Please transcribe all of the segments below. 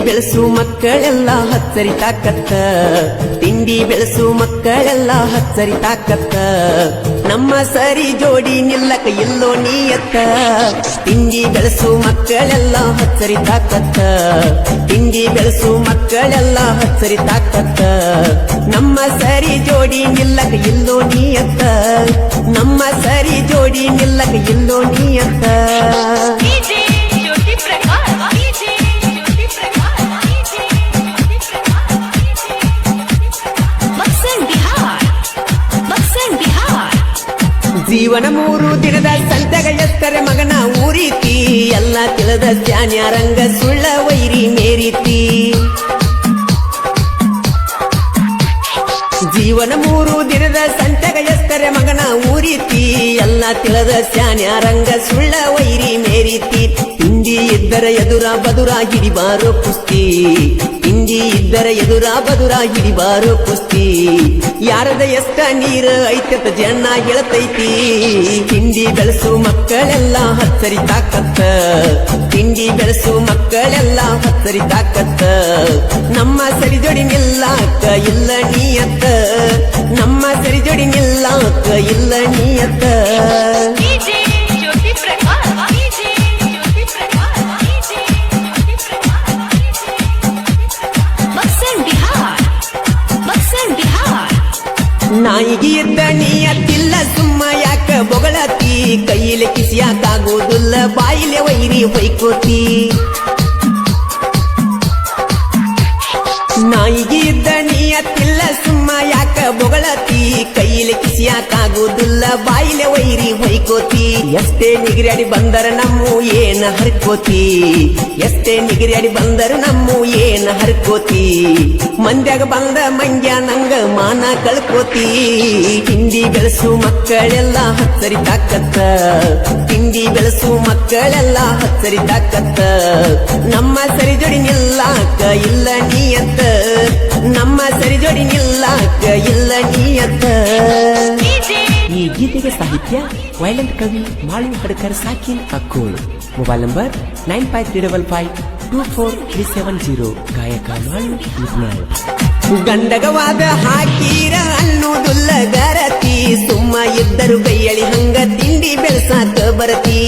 ಬೆಳೆಸು ಮಕ್ಕಳೆಲ್ಲ ಹಚ್ಚರಿ ತಾಕತ್ತ ತಿಂಡಿ ಬೆಳೆಸು ಮಕ್ಕಳೆಲ್ಲ ಹಚ್ಚರಿ ತಾಕತ್ತ ನಮ್ಮ ಸರಿ ಜೋಡಿ ನಿಲ್ಲಕ ಇಲ್ಲೋ ನೀಯತ್ತ ತಿಂಡಿ ಬೆಳೆಸು ಮಕ್ಕಳೆಲ್ಲ ಹಚ್ಚರಿ ತಾಕತ್ತ ತಿಂಡಿ ಬೆಳೆಸು ಮಕ್ಕಳೆಲ್ಲ ಹಚ್ಚರಿ ತಾಕತ್ತ ನಮ್ಮ ಸರಿ ಜೋಡಿ ನಿಲ್ಲಕ ಇಲ್ಲೋ ನೀಯತ್ತ ನಮ್ಮ ಸರಿ ಜೋಡಿ ನಿಲ್ಲಕ ಇಲ್ಲೋ ನೀಯತ್ತ ಜೀವನ 3 ದಿನದ ಸಂತೆಗ ಎತ್ತರೆ ಮಗನ ಊರೀತಿ ಎಲ್ಲ ತಿಳಿದ ಜ್ಞಾನ್ಯಾರಂಗ ಸುಳ್ಳ ವೈರಿ ಮೇರೀತಿ ಜೀವನ 3 ದಿನದ ಸಂತೆಗ ಎತ್ತರೆ ಮಗನ ಊರೀತಿ ಎಲ್ಲ ತಿಳಿದ ಜ್ಞಾನ್ಯಾರಂಗ ಸುಳ್ಳ ವೈರಿ ಮೇರೀತಿ ತಿಂಡಿ ಇದ್ದರ ಎದುರ ಬದುರ ಹಿಡಿಬಾರೋ ಕುಸ್ತಿ ತಿಂಡಿ ಇದ್ದರ ಎದುರ ಬದುರ ಹಿಡಿಬಾರೋ ಕುಸ್ತಿ ಯಾರದ ಎಷ್ಟ ನೀರು ಐತತ ಜನ ಗೆಳತೈತಿ ತಿಂಡಿ ಬೆಳೆಸು ಮಕ್ಕಳೆಲ್ಲ ಹಚ್ಚರಿ ತಾಕತ್ತ ತಿಂಡಿ ಬೆಳೆಸು ಮಕ್ಕಳೆಲ್ಲ ಹಚ್ಚರಿ ತಾಕತ್ತ ನಮ್ಮ ಸರಿ ಜೋಡಿ ನಿಲ್ಲಾಕ ಇಲ್ಲ ನೀಯತ್ತ ನಮ್ಮ ಸರಿ ಜೋಡಿ ನಿಲ್ಲಾಕ ಇಲ್ಲ ನೀಯತ್ತ ನಾಯಿಗೆ ಇದ್ದ ನೀಯತ್ತಿಲ್ಲ ಸುಮ್ಮ ಯಾಕ ಬೊಗಳತಿ ಕೈಯಲ್ಲಿ ಕಿಸಿಯಾಕಾಗೋದಿಲ್ಲ ಬಾಯಿಲೆ ವೈರಿ ಹೊಯ್ಕೋತಿ ನಾಯಿಗೆ ಇದ್ದ ನೀಯತ್ತಿಲ್ಲ ಸುಮ್ಮ ಯಾಕ ಬೊಗಳತಿ ಕೈಯಲ್ಲಿ ಕಿಸಿಯಾಕಾಗೋದಿಲ್ಲ ಬಾಯಿಲೆ ವೈರಿ ಹೊಯ್ಕೋತಿ ಎಷ್ಟೇ ನಿಗಿರ್ಯಾಡಿ ಬಂದರ ನಮ್ಮು ಏನ ಹರ್ಕೋತಿ ಎಷ್ಟೇ ನಿಗಿರ್ಯಾಡಿ ಬಂದರ ನಮ್ಮು ಏನ ಹರ್ಕೋತಿ ಮಂದ್ಯಾಗ ಬಂದ ಮಂಗ್ಯ ನಂಗ ಮಾನ ಕಳ್ಕೋತಿ ತಿಂಡಿ ಬೆಳೆಸು ಮಕ್ಕಳೆಲ್ಲ ಹಚ್ಚರಿ ತಾಕತ್ತ ತಿಂಡಿ ಬೆಳೆಸು ಮಕ್ಕಳೆಲ್ಲ ಹಚ್ಚರಿ ತಾಕತ್ತ ನಮ್ಮ ಸರಿ ಜೋಡಿ ನಿಲ್ಲಾಕ ಇಲ್ಲ ನೀಯತ್ತ ನಮ್ಮ ಸರಿ ಜೋಡಿ ನಿಲ್ಲಾಕ ಇಲ್ಲ ನೀಯತ್ತ ಈ ಗೀತೆಗೆ ಸಾಹಿತ್ಯ ವೈಲೆಂಟ್ ಕವಿ ಮಾಳು ಹಡ್ಕರ್ ಸಾಕಿನ್ ಅಕ್ಕೋಳ್ ಮೊಬೈಲ್ ನಂಬರ್ 9535524370 ಗಾಯಕ ಮಾಳು ಇದ್ನಾಳ್ ಗಂಡಗವಾದ ಹಾಕೀರ ಅನ್ನೋದುಲ್ಲ ಗರತಿ ಸುಮ್ಮ ಇದ್ದರು ಕೈಯಳಿ ಹಂಗ ತಿಂಡಿ ಬೆಳೆಸಾಕ ಬರತಿ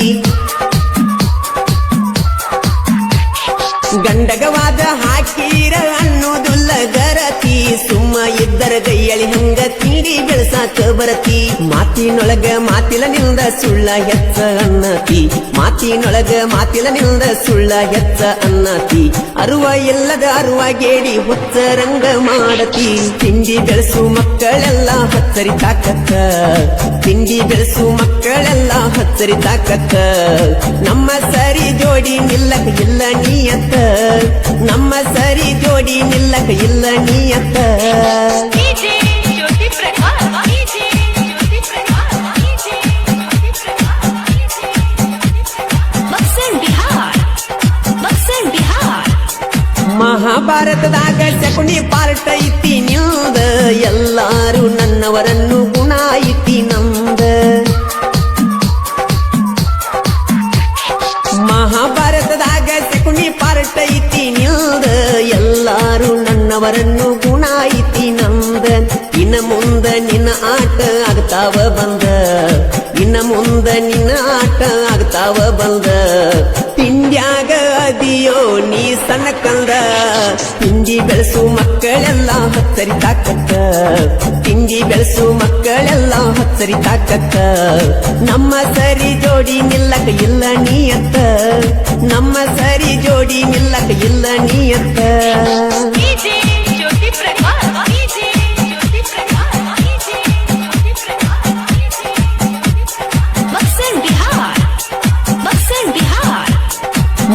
ಗಂಡಗವಾದ ಹಾಕೀರ ಅನ್ನೋದುಲ್ಲ ಗರತಿ ಸುಮ್ಮ ಇದ್ದರ ಕೈಯಳಿ ಹಂಗ ತಿಂಡಿ ಬೆಳೆಸಾಕ ಬರತಿ ಮಾತಿನೊಳಗ ಮಾತಿಲ ನಿಲ್ದ ಸುಳ್ಳ ಹೆಚ್ಚ ಅನ್ನತಿ ಮಾತಿನೊಳಗ ಮಾತಿಲ ನಿಲ್ದ ಸುಳ್ಳ ಹೆಚ್ಚ ಅನ್ನತಿ ಅರುವ ಇಲ್ಲದ ಅರುವ ಗೇಡಿ ಹುಚ್ಚ ರಂಗ ಮಾಡತಿ ತಿಂಡಿ ಬೆಳೆಸು ಮಕ್ಕಳೆಲ್ಲ ಹಚ್ಚರಿ ತಾಕತ್ತ ತಿಂಡಿ ಬೆಳೆಸು ಮಕ್ಕಳೆಲ್ಲ ಹಚ್ಚರಿ ತಾಕತ್ತ ನಮ್ಮ ಸರಿ ಜೋಡಿ ನಿಲ್ಲಕ ಇಲ್ಲ ನೀಯತ್ತ ನಮ್ಮ ಸರಿ ಜೋಡಿ ನಿಲ್ಲಕ ಇಲ್ಲ ನೀಯತ್ತ ಮಹಾಭಾರತದಾಗ ಶಕುನಿ ಪಾರ್ಟ ಐತಿ ನಿಲ್ದ ಎಲ್ಲಾರು ನನ್ನವರನ್ನು ಗುಣ ಐತಿ ನಮ್ದ ಮಹಾಭಾರತದಾಗ ಶಕುನಿ ಪಾರ್ಟ ಐತಿ ನಿಲ್ದ ಎಲ್ಲಾರು ನನ್ನವರನ್ನು ಗುಣ ಐತಿ ನಮ್ದ ಇನ್ನ ಮುಂದ ನಿನ್ನ ಆಟ ಆಗ್ತಾವ ಬಂದ ಇನ್ನ ಮುಂದ ನಿನ್ನ ಆಟ ಆಗ್ತಾವ ಬಂದ ತಿಂಡ್ಯಾಗ ಅದಿಯೋ ನೀ ಸಣ್ಣ ಕಂದ ತಿಂಡಿ ಬೆಳೆಸು ಮಕ್ಕಳೆಲ್ಲ ಹಚ್ಚರಿ ತಾಕತ್ತ ತಿಂಡಿ ಬೆಳೆಸು ಮಕ್ಕಳೆಲ್ಲ ಹಚ್ಚರಿ ತಾಕತ್ತ ನಮ್ಮ ಸರಿ ಜೋಡಿ ನಿಲ್ಲಕ ಇಲ್ಲ ನೀಯತ್ತ ನಮ್ಮ ಸರಿ ಜೋಡಿ ನಿಲ್ಲಕ ಇಲ್ಲ ನೀಯತ್ತ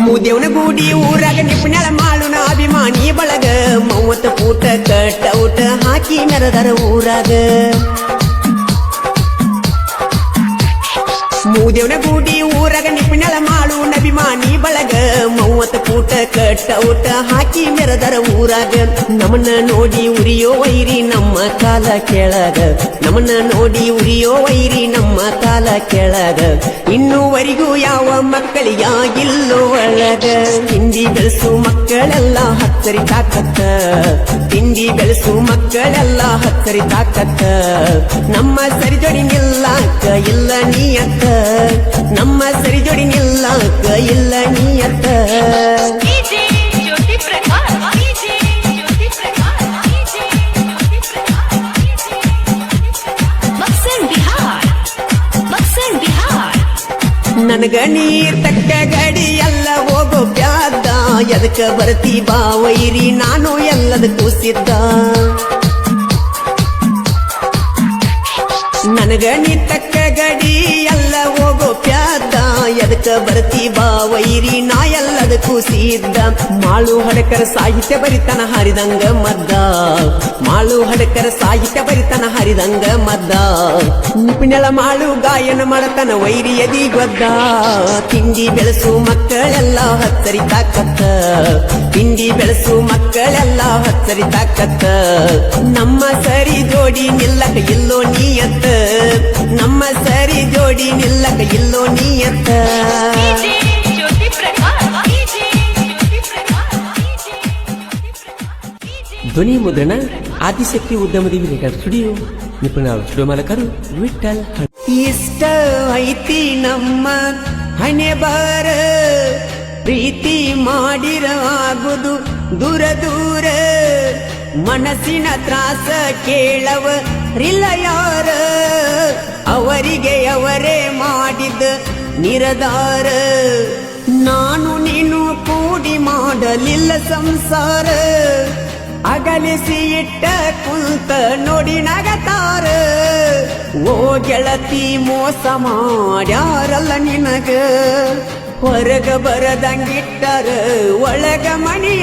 ಮೂದೇವನ ಗೂಡಿ ಊರಾಗ ನಿಪುಣಳ ಮಾಳುನ ಅಭಿಮಾನಿ ಬಳಗ 30 ಫೂಟ ಕಟೌಟ ಹಾಕಿ ಮೆರದರ ಊರಾಗ ಮೂದೇವನ ಗೂಡಿ ಊರಾಗ ನಿಪುಣಳ ಮಾಳು ಅಭಿಮಾನಿ ಬಳಗ 30 ಫೂಟ ಕಟೌಟ ಹಾಕಿ ಮೆರದರ ಊರಾಗ ನಮ್ಮನ್ನ ನೋಡಿ ಉರಿಯೋ ವೈರಿ ನಮ್ಮ ಕಾಲ ಕೆಳಗ ನಮ್ಮನ್ನ ನೋಡಿ ಉರಿಯೋ ವೈರಿ ನಮ್ಮ ಕಾಲ ಕೆಳಗ ಇನ್ನೂವರೆಗೂ ಯಾವ ಮಕ್ಕಳಿಗಾಗಿಲ್ಲೋ ಒಳಗ ತಿಂಡಿ ಬೆಳೆಸು ಮಕ್ಕಳೆಲ್ಲ ಹತ್ತರಿ ತಾಕತ್ತ ತಿಂಡಿ ಬೆಳೆಸು ಮಕ್ಕಳೆಲ್ಲ ಹತ್ತರಿ ತಾಕತ್ತ ನಮ್ಮ ಸರಿ ಜೋಡಿ ನಿಲ್ಲಾಕ ಇಲ್ಲ ನೀಯತ್ತ ನಮ್ಮ ಸರಿ ಜೋಡಿ ನಿಲ್ಲಾಕ ಇಲ್ಲ ನೀಯತ್ತ DJ Jyoti Prakash, DJ Jyoti Prakash, DJ Jyoti Prakash, Buxar Bihar, Buxar Bihar. ನನಗ ನೀರ್ ತಕ್ಕ ಗಡಿ ಎಲ್ಲ ಹೋಗೋ ಬ್ಯಾದ ಎದಕ್ಕ ಬರ್ತಿ ಬಾ ವೈರಿ ನಾನು ಎಲ್ಲದಕ್ಕೂ ಸಿದ್ಧ ನನಗ ನೀ ತಕ್ಕ ಗಡಿ ಎಲ್ಲ ಹೋಗೋ ಪ್ಯಾದ ಎದಕ್ಕ ಬರ್ತಿ ಬಾ ವೈರಿ ನಾ ಎಲ್ಲದಕ್ಕೂ ಸಿದ್ಧ ಮಾಳು ಹಡಕರ ಸಾಹಿತ್ಯ ಬರಿತನ ಹರಿದಂಗ ಮದ್ದ ಮಾಳು ಹಡಕರ ಸಾಹಿತ್ಯ ಬರಿತನ ಹರಿದಂಗ ಮದ್ದ ನಿಪುಣಳ ಮಾಳು ಗಾಯನ ಮಾಡತನ ವೈರಿ ಎದಿ ಗೊದ್ದ ತಿಂಡಿ ಬೆಳೆಸು ಮಕ್ಕಳೆಲ್ಲ ಹತ್ತರಿ ತಾಕತ್ತ ತಿಂಡಿ ಬೆಳೆಸು ಮಕ್ಕಳೆಲ್ಲ ಹತ್ತರಿ ತಾಕತ್ತ ನಮ್ಮ ಸರಿ ಜೋಡಿ ನಿಲ್ಲಕ ಇಲ್ಲೋ ನೀಯತ್ತ ನಮ್ಮ ಸರಿ ಜೋಡಿ ನಿಲ್ಲಕ ಇಲ್ಲೋ ನೀಯತ್ತ DJ Jyoti Prakash, DJ Jyoti Prakash, DJ Jyoti Prakash. ಧ್ವನಿ ಮುದ್ರಣ ಆದಿಶಕ್ತಿ ಉದ್ಯಮದ ವಿಲೇಕರ್ ಸ್ಟುಡಿಯೋ ನಿಪುಣ ಸ್ಟುಡಿಯೋ ಮಾಲಕರು ವಿಠಲ್ ಇಷ್ಟ ಐತಿ ನಮ್ಮ ಹಣೆ ಬಾರ ಪ್ರೀತಿ ಮಾಡಿರ ಆಗುದು ದೂರ ದೂರ ಮನಸ್ಸಿನ ತ್ರಾಸ ಕೇಳವ ರಿಲ್ಲ ಯಾರ ಅವರಿಗೆ ಅವರೇ ಮಾಡಿದ ನಿರದಾರ ನಾನು ನೀನು ಕೂಡಿ ಮಾಡಲಿಲ್ಲ ಸಂಸಾರ ಅಗಲಿಸಿ ಇಟ್ಟ ಕುಂತ ನೋಡಿ ನಗತಾರ ಓ ಗೆಳತಿ ಮೋಸ ಮಾಡ್ಯಾರಲ್ಲ ನಿನಗ ಹೊರಗ ಬರದಂಗಿಟ್ಟರ ಒಳಗ ಮಣಿ